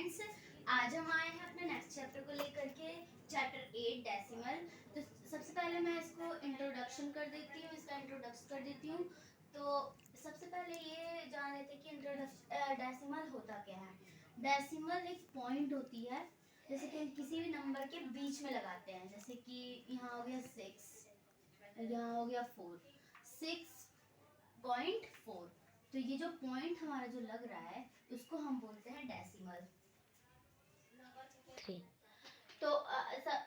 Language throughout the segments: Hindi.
फ्रेंड्स, आज हम आए हैं अपने नेक्स्ट चैप्टर को लेकर के, चैप्टर 8 डेसिमल। तो सबसे पहले मैं इसको इंट्रोडक्शन कर देती हूँ, इसका इंट्रोडक्शन कर देती हूँ। तो सबसे पहले ये जान लेते हैं कि डेसिमल होता क्या है। डेसिमल एक पॉइंट होती है, जैसे कि हम किसी भी नंबर के बीच में लगाते हैं, जैसे कि यहाँ हो गया 6, यहाँ हो गया 4, 6.4। तो ये जो पॉइंट हमारा जो लग रहा है उसको हम बोलते हैं डेसिमल। 3 तो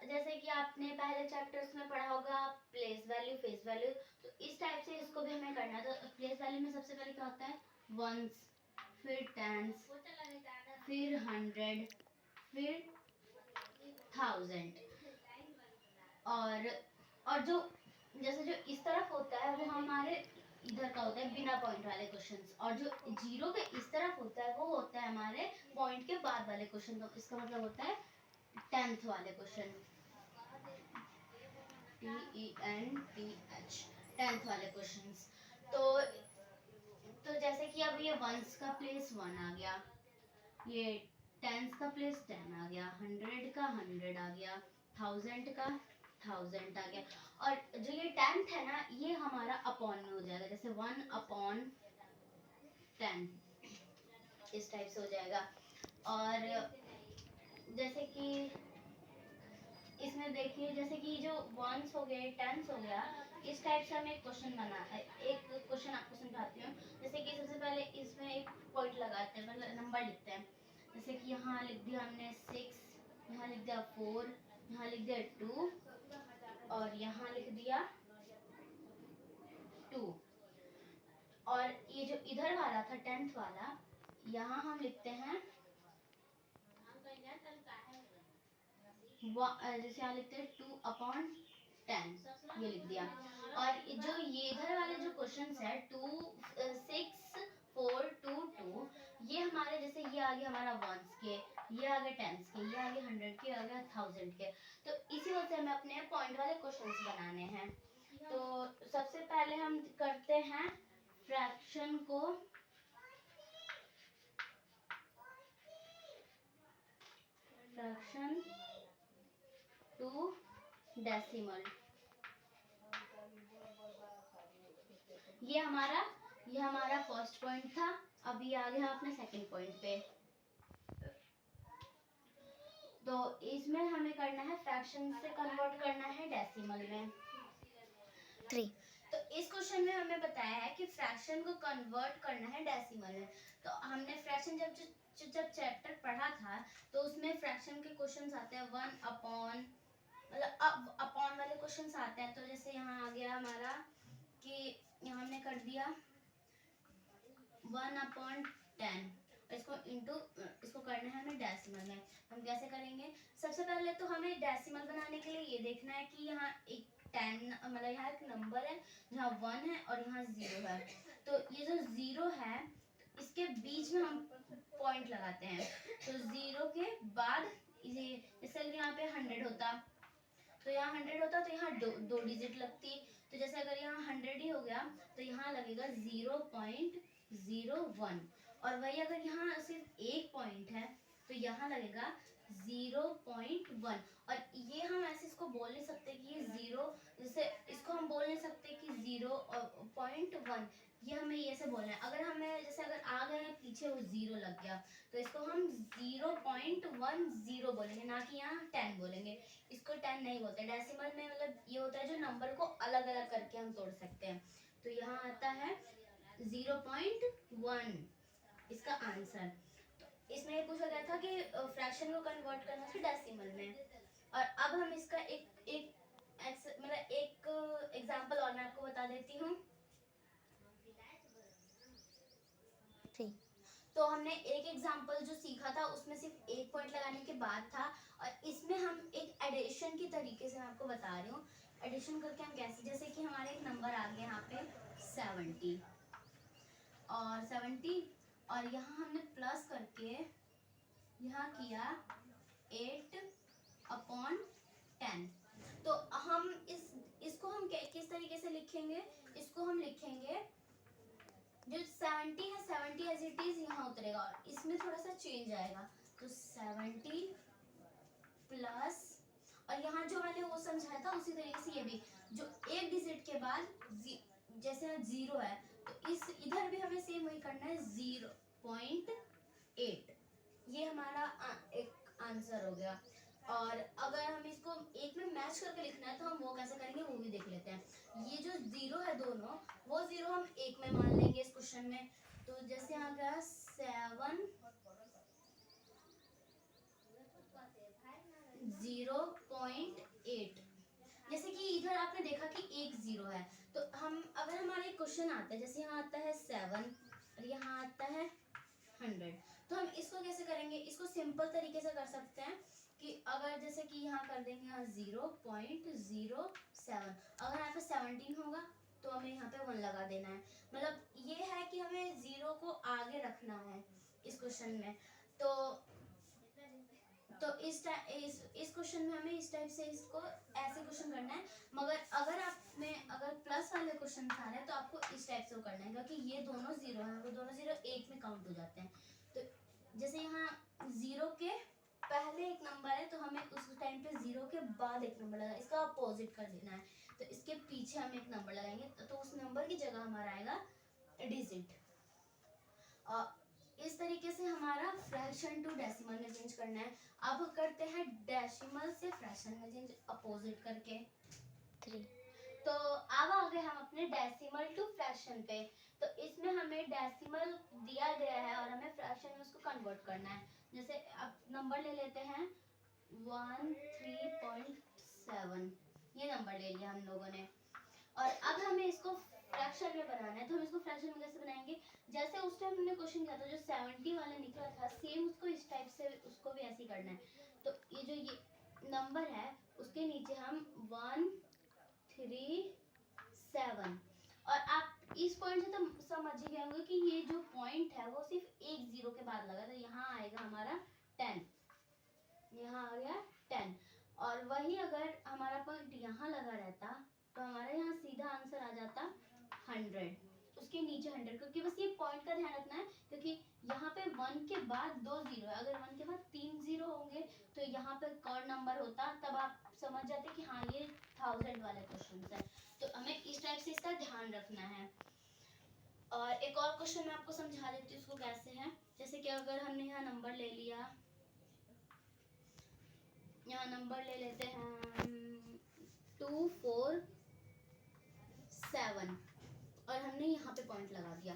जैसे कि आपने पहले चैप्टर्स में पढ़ा होगा प्लेस वैल्यू, फेस वैल्यू, तो इस टाइप से इसको भी हमें करना है। तो प्लेस वैल्यू में सबसे पहले क्या होता है, वंस, फिर टेंस, फिर 100, फिर 1000। और जो जैसे जो इस तरफ होता है वो हमारे इधर का होता है बिना पॉइंट वाले क्वेश्चंस, और जो जीरो के इस तरफ होता है वो होता है हमारे पॉइंट के बाद वाले क्वेश्चन। तो इसका मतलब होता है 10th वाले क्वेश्चन, TENTH, 10th वाले क्वेश्चंस। तो जैसे कि अब ये वंस का प्लेस 1 आ गया, ये टेंस का प्लेस 10 आ गया, 100 का 100 आ गया, 1000 का 1000 आ गया। और जो ये 10th है ना, ये हमारा अपॉन में हो जाएगा, जैसे 1/10 इस टाइप से हो जाएगा। और जैसे कि इसमें देखिए, जैसे कि जो वंस हो गए, टेंस हो गया, इस टाइप से हमें एक क्वेश्चन आपको समझाती हूँ। जैसे कि सबसे पहले इसमें एक पॉइंट लगाते हैं, मतलब नंबर लिखते हैं। जैसे कि यहाँ लिख दिया हमने 6, यहाँ लिख दिया 4, यहाँ लिख दिया 2, और यहाँ लिख दिया 2। और ये जो इधर वाला था 10th वाला, यहाँ हम लिखते हैं जैसे यहाँ लिखते हैं 2/10, ये लिख दिया। और जो ये इधर वाले जो क्वेश्चंस है 2, 6, 4, 2, 2, ये हमारे, जैसे ये आ गया हमारा वंस के, ये आ गए टेंस के, ये आ गए 100 के, आ गया 1000 के। तो इसी वजह से हमें अपने पॉइंट वाले क्वेश्चंस बनाने हैं। तो सबसे पहले हम करते हैं फ्रैक्शन को, फ्रैक्शन टू डेसिमल। ये हमारा फर्स्ट पॉइंट था। अभी आ गया अपने सेकंड पॉइंट पे। तो इसमें हमें करना है फ्रैक्शन से कन्वर्ट करना है डेसिमल में। 3 तो इस क्वेश्चन में हमें बताया है कि फ्रैक्शन को कन्वर्ट करना है डेसिमल में। तो हमने फ्रैक्शन जब चैप्टर पढ़ा था, तो उसमें फ्रैक्शन के क्वेश्चंस आते हैं 1/, मतलब अब अपॉन वाले क्वेश्चंस आते हैं। तो जैसे यहाँ आ गया हमारा कि यहाँ हमने कर दिया 1/10, इसको करना है हमें डेसिमल में। हम कैसे करेंगे, सबसे पहले तो हमें डेसिमल बनाने के लिए ये देखना है कि यहाँ एक 10, मतलब यहाँ एक नंबर है जहाँ 1 है और यहाँ 0 है। तो ये जो 0 है, इसके बीच में हम पॉइंट लगाते हैं। तो 0 के बाद ये, जैसे अगर यहाँ पे 100 होता, तो यहाँ 100 होता तो यहाँ दो डिजिट लगती। तो जैसे अगर यहाँ 100 ही हो गया, तो यहाँ लगेगा 0.01। और वही अगर यहाँ सिर्फ एक पॉइंट है, तो यहाँ लगेगा 0.1। और ये हम ऐसे इसको बोल नहीं सकते कि ये 0, जैसे इसको हम बोल नहीं सकते कि 0.1, ये हमें ये से बोलना है। अगर हमें जैसे अगर आ गए पीछे वो 0 लग गया, तो इसको हम 0.10 बोलेंगे, ना कि यहाँ 10 बोलेंगे। इसको 10 नहीं बोलते डेसिमल में, मतलब ये होता है जो नंबर को अलग अलग करके हम तोड़ सकते हैं। तो यहाँ आता है 0.1 इसका आंसर। तो इसमें ये पूछा गया था कि फ्रैक्शन को कन्वर्ट करना है डेसिमल में। और अब हम इसका एक एग्जांपल और मैं आपको बता देती हूँ। ठीक, तो हमने एक एग्जांपल जो सीखा था उसमें सिर्फ एक पॉइंट लगाने के बाद था, और इसमें हम एक एडिशन की तरीके से मैं आपको बता रही हूँ। एडिशन करके हम कैसे, जैसे कि हमारे एक नंबर आ गया यहाँ पे 70 और यहाँ हमने प्लस करके यहाँ किया 8/10। तो हम इसको हम किस तरीके से लिखेंगे, इसको हम लिखेंगे जो 70 है 70 एज इट इज यहाँ उतरेगा, और इसमें थोड़ा सा चेंज आएगा। तो 70 प्लस, और यहाँ जो मैंने वो समझाया था उसी तरीके से ये भी, जो एक डिजिट के बाद जैसे 0 है तो इस इधर भी हमें सेम वही करना है, 0.8। ये हमारा एक आंसर हो गया। और अगर हमें इसको एक में मैच करके लिखना है तो हम वो कैसे करेंगे वो भी देख लेते हैं। ये जो 0 है दोनों, वो 0 हम एक में मान लेंगे इस क्वेश्चन में। तो जैसे यहाँ गया 0.8। जैसे कि इधर आपने देखा कि एक 0 है, तो हम अगर हमारा एक क्वेश्चन आता है, जैसे यहाँ आता है 7 और यहाँ आता है 100, तो हम इसको कैसे करेंगे? इसको सिंपल तरीके से कर सकते हैं कि अगर जैसे कि यहाँ कर देंगे यहाँ 0.07, अगर यहाँ पे 17 होगा तो हमें यहाँ पे 1 लगा देना है। मतलब ये है कि हमें 0 को आगे रखना है इस क्वेश्चन में। तो इस क्वेश्चन में हमें इस टाइप से इसको ऐसे क्वेश्चन करना है। मगर अगर आप में अगर प्लस वाले क्वेश्चन आ रहे हैं तो आपको इस टाइप से करना है, क्योंकि ये दोनों 0 हैं, वो दोनों 0 एक में काउंट हो जाते हैं। तो जैसे यहाँ 0 के पहले एक नंबर है तो हमें उस टाइम पे 0 के बाद एक नंबर लगाना, इसका अपोजिट कर देना है। तो इसके पीछे हम एक नंबर लगाएंगे तो उस नंबर की जगह हमारा आएगा डिजिट। इस तरीके से हमारा फ्रैक्शन टू डेसिमल में चेंज करना है। अब करते हैं डेसिमल से फ्रैक्शन में चेंज, अपोजिट करके 3। तो अब आ गए हम अपने डेसिमल टू फ्रैक्शन पे। तो इसमें हमें डेसिमल दिया गया है और हमें फ्रैक्शन में उसको कन्वर्ट करना है। जैसे अब नंबर ले लेते हैं 13.7, ये नंबर ले लिया हम लोगों ने। और अब हमें इसको फ्रैक्शन में बनाना है। तो हम इसको फ्रैक्शन में कैसे बनाएंगे? जैसे उस टाइम हमने क्वेश्चन किया था जो 70 वाला निकला था, सेम उसको इस टाइप से उसको भी ऐसे ही करना है। तो ये जो ये नंबर है उसके नीचे हम 137, और आप इस पॉइंट से तो समझ ही गए होंगे कि ये जो पॉइंट है वो सिर्फ एक 0 के बाद लगा, तो यहाँ आएगा हमारा 10, यहाँ आ गया 10। और वही अगर हमारा पॉइंट यहाँ लगा रहता तो हमारे यहाँ सीधा आंसर आ जाता 100, उसके नीचे 100, क्योंकि बस ये पॉइंट का ध्यान रखना है, क्योंकि यहाँ पे 1 के बाद 2 0 है, अगर 1 के बाद 3 0 होंगे तो यहाँ पे कौन नंबर होता, तब आप समझ जाते कि हाँ ये 1000 वाले क्वेश्चन है। तो हमें इस टाइप से इसका ध्यान रखना है। और एक और क्वेश्चन मैं आपको समझा देती हूँ उसको कैसे है। जैसे कि अगर हमने यहाँ नंबर ले लिया, यहाँ नंबर ले लेते हैं 247 और हमने यहाँ पे पॉइंट लगा दिया,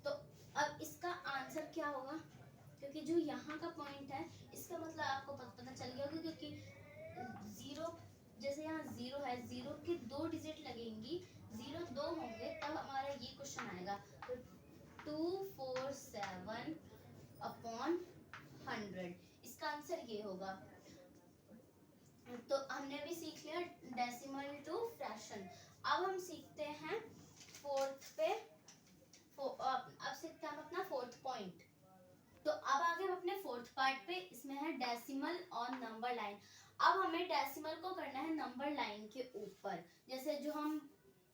तो अब इसका आंसर क्या होगा? क्योंकि जो यहाँ का पॉइंट है इसका मतलब आपको पता चल गया होगा, क्योंकि 0 जैसे यहाँ 0 है, 0 के 2 डिजिट लगेंगी, 0 2 होंगे तब हमारा ये क्वेश्चन आएगा। तो 247 अपॉन 100, इसका आंसर ये होगा। तो हमने भी सीख लिया डेसिमल टू फ्रैक्शन। अब हम सीखते हैं फोर्थ पे, अब सीखते हैं हम अपना फोर्थ पॉइंट। तो अब आगे हम अपने फोर्थ पार्ट पे, इसमें है डेसिमल और नंबर लाइन। अब हमें डेसिमल को करना है नंबर लाइन के ऊपर, जैसे जो हम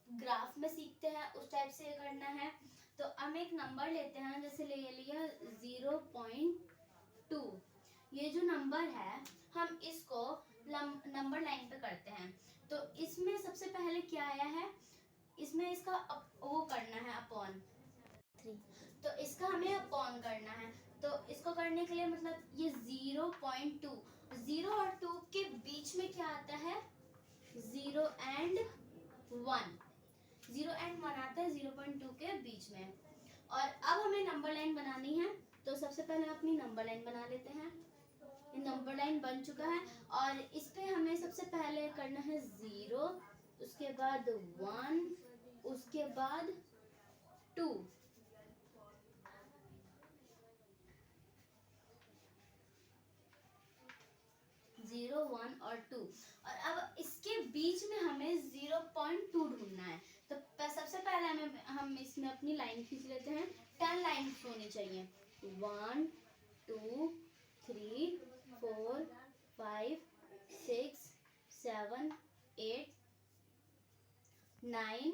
ग्राफ में सीखते हैं उस टाइप से करना है। तो हम एक नंबर लेते हैं, जैसे ले लिया 0.2। ये जो नंबर है हम इसको नंबर लाइन पे करते हैं। तो इसमें सबसे पहले क्या आया है, इसमें इसका वो करना है अपॉन 3, तो इसका हमें अपॉन करना है। तो इसको करने के लिए मतलब ये 0.2, 0 और 2 के बीच में क्या आता है? 0 and 1, 0 and 1 आता है 0.2 के बीच में। और अब हमें नंबर लाइन बनानी है, तो सबसे पहले अपनी नंबर लाइन बना लेते हैं। नंबर लाइन बन चुका है और इस पे हमें सबसे पहले करना है 0, उसके बाद 1, उसके बाद 2। 0 1 और 2, और अब इसके बीच में हमें 0.2 ढूंढना है। तो सबसे पहले हम इसमें अपनी लाइन खींच लेते हैं। 10 लाइन्स होनी चाहिए, 1 2 3 4 5 6 7 8 9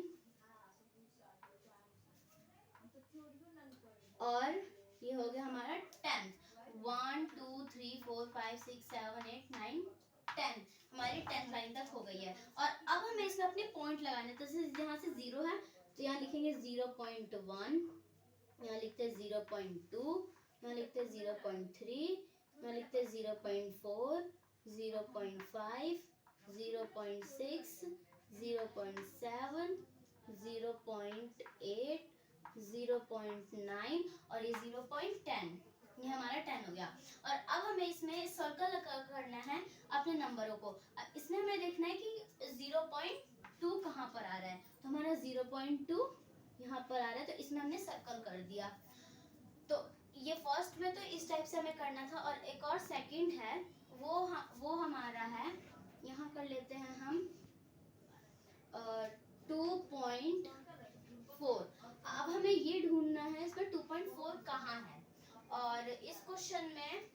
और ये हो गया हमारा 10। 1 2 4 5 6 7 8 9 10। हमारी 10th लाइन तक हो गई है। और अब हमें इसमें अपने पॉइंट लगाने, तो यहाँ से 0 है तो यहाँ लिखेंगे 0.1, यहाँ लिखते हैं 0.2, यहाँ लिखते हैं 0.3, यहाँ लिखते हैं 0.4, 0.5, 0.6, 0.7, 0.8, 0.9 और ये 0.10। ये हमारा 10 हो गया। और अब हमें इसमें सर्कल करना है अपने नंबरों को। अब इसमें हमें देखना है कि 0.2 कहाँ पर आ रहा है, तो हमारा 0.2 यहाँ पर आ रहा है, तो इसमें हमने सर्कल कर दिया। तो ये फर्स्ट में तो इस टाइप से हमें करना था। और एक और सेकंड है, वो हमारा है, यहाँ कर लेते हैं हम 2.4। अब हमें ये ढूंढना है इसमें 2.4 कहाँ है। और इस क्वेश्चन में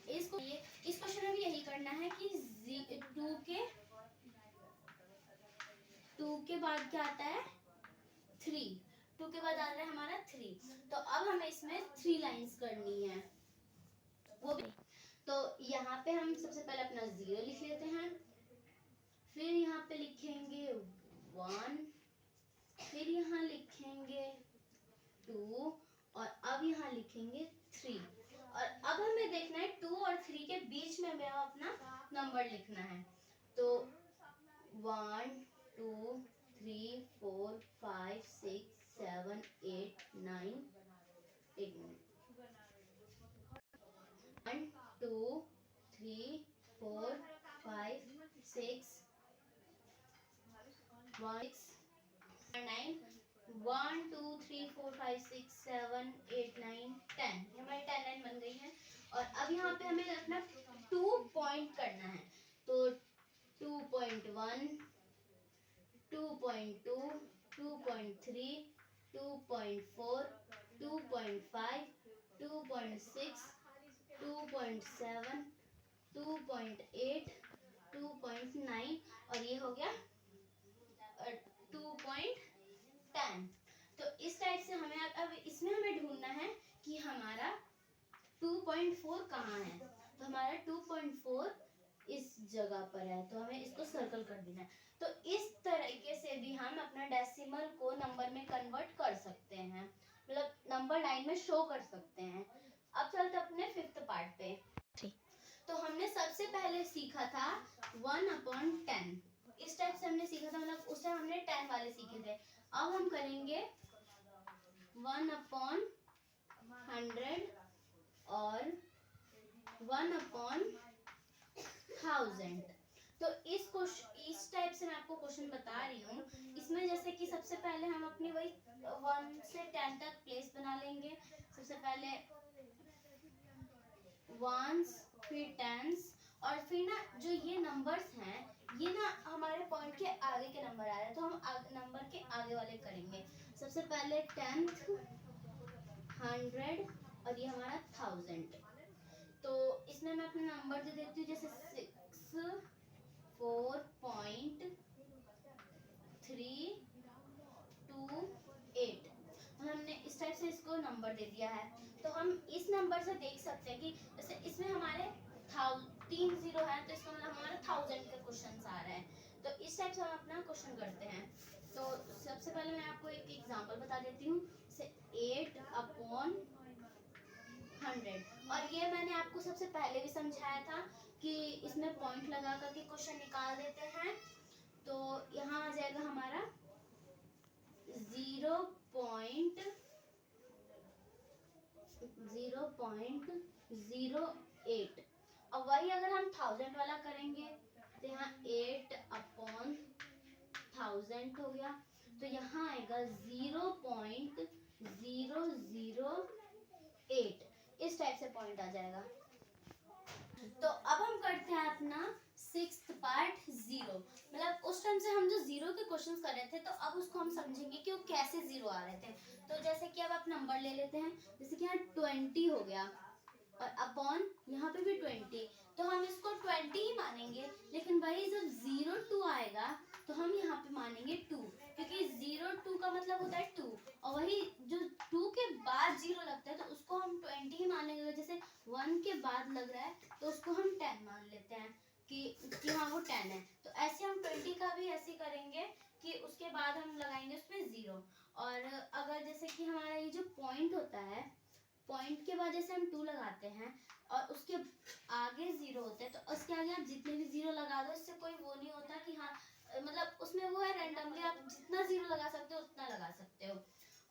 इस क्वेश्चन में भी यही करना है कि 2 के बाद क्या आता है 3, 2 के बाद आ रहा है हमारा 3। तो अब हमें इसमें 3 लाइंस करनी है वो भी। तो यहाँ पे हम सबसे पहले अपना 0 लिख लेते हैं, फिर यहाँ पे लिखेंगे 1, फिर यहाँ लिखेंगे 2 और अब यहाँ लिखेंगे 3। और अब हमें देखना है 2 और 3 के बीच में हमें अपना नंबर लिखना है। तो 1 2 3 4 5 6 7 8 9 1 2 3 4 5 6 1 9 1 2 3 4 5 6 7 8 9 10। हमारी 10 लाइन बन गई है। और अब यहाँ पे हमें अपना 2 पॉइंट करना है। तो 2.1 2.2 2.3 2.4 2.5 2.6 2.7 2.8 2.9 और ये हो गया 2.10। तो इस टाइप से हमें अब इसमें हमें ढूंढना है कि हमारा 2.4 कहाँ है। तो हमारा 2.4 इस जगह पर है, तो हमें इसको सर्कल कर देना है। तो इस तरीके से भी हम अपना डेसिमल को नंबर में कन्वर्ट कर सकते हैं, मतलब नंबर लाइन में शो कर सकते हैं। अब चलते अपने 5th पार्ट पे। तो हमने सबसे पहले सीखा था 1/10। इस टाइप से हमने सीखा था, मतलब उस टाइम हमने 10 वाले सीखे थे। अब हम करेंगे 1/100 और 1/1000। तो इस टाइप से मैं आपको क्वेश्चन बता रही हूँ। इसमें जैसे कि सबसे पहले हम अपनी वही 1 से 10 तक प्लेस बना लेंगे। सबसे पहले 1s, फिर 10s, और फिर ना जो ये नंबर्स हैं ये ना हमारे पॉइंट के आगे के नंबर आ रहे हैं, तो हम नंबर के आगे वाले करेंगे। सबसे पहले 10th, 100 और ये हमारा 1000। तो इसमें मैं अपना नंबर दे देती हूँ, जैसे 6.4.328। हमने इस टाइप से इसको नंबर दे दिया है। तो हम इस नंबर से देख सकते हैं कि जैसे इसमें हमारे 3 0 है, तो इसका मतलब हमारा 1000 का क्वेश्चन आ रहा है। तो इस टाइप से हम अपना क्वेश्चन करते हैं। तो सबसे पहले मैं आपको एक एग्जांपल बता देती हूँ, जैसे 8/100। और ये मैंने आपको सबसे पहले भी समझाया था कि इसमें पॉइंट लगा करके क्वेश्चन निकाल देते हैं। तो यहाँ आ जाएगा हमारा 0.08। और वही अगर हम 1000 वाला करेंगे तो यहाँ 8/1000 हो गया। तो यहाँ आएगा 0.008। इस टाइप से पॉइंट आ जाएगा। तो अब हम करते हैं अपना 6th पार्ट 0। मतलब उस टाइम से हम जो 0 के क्वेश्चंस कर रहे थे, तो अब उसको हम समझेंगे कि वो कैसे 0 आ रहे थे। तो जैसे कि अब आप नंबर ले लेते हैं, जैसे कि यहाँ 20 हो गया और अपॉन यहाँ पे भी 20, तो हम इसको 20 ही मानेंगे। लेकिन वही जब 02 आएगा तो हम यहाँ पे मानेंगे 2, क्योंकि 02 का मतलब होता है 2, और वही जो 2 के बाद 0 लगता है तो उसको हम 20 ही 1 के बाद लग रहा है तो उसको हम 10 मान लेते हैं कि हाँ वो 10 है। तो ऐसे हम 20 का भी ऐसे करेंगे कि उसके बाद हम लगाएंगे उसमें 0। और अगर जैसे कि हमारा ये जो पॉइंट होता है, पॉइंट के बाद जैसे हम 2 लगाते हैं और उसके आगे 0 होते हैं, तो उसके आगे आप जितने भी 0 लगा दो, इससे कोई वो नहीं होता कि हाँ मतलब उसमें वो है रैंडमली आप जितना 0 लगा सकते हो उतना लगा सकते हो।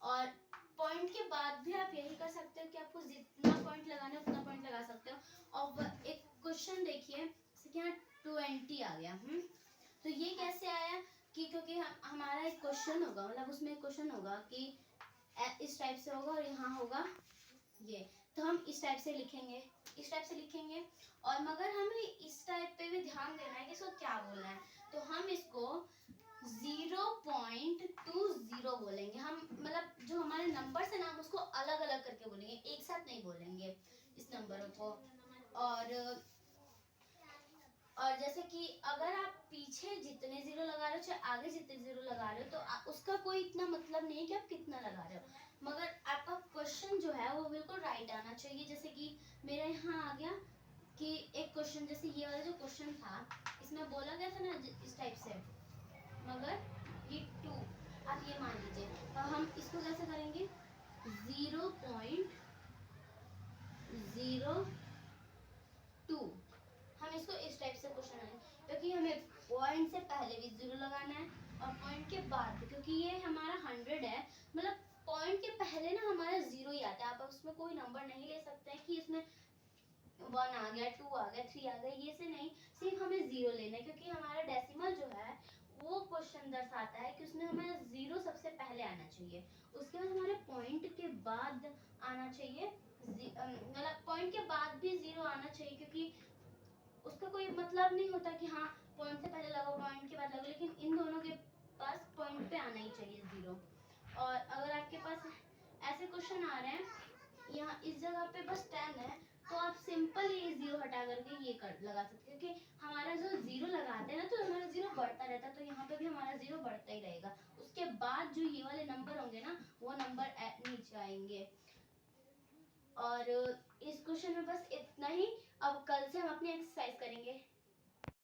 और पॉइंट के बाद भी आप यही कर सकते हो कि आपको जितना पॉइंट लगाना है उतना पॉइंट लगा सकते हो। और एक क्वेश्चन देखिए, जैसे कि यहाँ 20 आ गया। तो ये कैसे आया कि क्योंकि हमारा एक क्वेश्चन होगा, मतलब उसमें एक क्वेश्चन होगा कि इस टाइप से होगा और यहाँ होगा ये, तो हम इस टाइप से लिखेंगे, इस टाइप से लिखेंगे। और मगर हमें इस टाइप पे भी ध्यान देना है कि इसको क्या बोलना है। तो हम इसको 0.20 बोलेंगे। हम मतलब जो हमारे नंबर्स है ना, हम उसको अलग अलग करके बोलेंगे, एक साथ नहीं बोलेंगे इस नंबरों को। और जैसे कि अगर आप पीछे जितने 0 लगा रहे हो चाहे आगे जितने 0 लगा रहे हो, तो उसका कोई इतना मतलब नहीं है कि आप कितना लगा रहे हो, मगर आपका क्वेश्चन जो है वो बिल्कुल राइट आना चाहिए। जैसे कि मेरा यहाँ आ गया कि एक क्वेश्चन, जैसे ये वाला जो क्वेश्चन था इसमें बोला गया था ना इस टाइप से, मगर ये 2 आप ये मान लीजिए। तो हम इसको कैसे करेंगे, 0.02 हम इसको इस टाइप से क्वेश्चन है, क्योंकि हमें पॉइंट से पहले भी 0 लगाना है और पॉइंट के बाद भी, क्योंकि ये हमारा 100 है, मतलब पॉइंट के पहले ना हमारा 0 ही आता है। आप उसमें कोई नंबर नहीं ले सकते हैं कि इसमें 1 आ गया, 2 आ गया, 3 आ गया, ये से नहीं, सिर्फ हमें 0 लेना है, क्योंकि हमारा डेसिमल जो है वो क्वेश्चन दर्शाता है कि उसमें हमें 0 सबसे पहले आना चाहिए, उसके बाद हमारे पॉइंट के बाद आना चाहिए, मतलब पॉइंट के बाद भी 0 आना चाहिए, क्योंकि उसका कोई मतलब नहीं होता कि हाँ पॉइंट से पहले लगाओ पॉइंट के बाद लगाओ, लेकिन इन दोनों के पास पॉइंट पे आना ही चाहिए 0। और अगर आपके पास ऐसे क्वेश्चन आ रहे हैं, यहाँ इस जगह पे बस 10 है, तो आप सिंपल ये 0 हटा करके ये कर लगा सकते हैं, क्योंकि हमारा जो 0 लगाते हैं ना तो हमारा 0 बढ़ता रहता है, तो यहाँ पे भी हमारा 0 बढ़ता ही रहेगा। उसके बाद जो ये वाले नंबर होंगे ना वो नंबर नीचे आएंगे। और इस क्वेश्चन में बस इतना ही। अब कल से हम अपनी एक्सरसाइज करेंगे।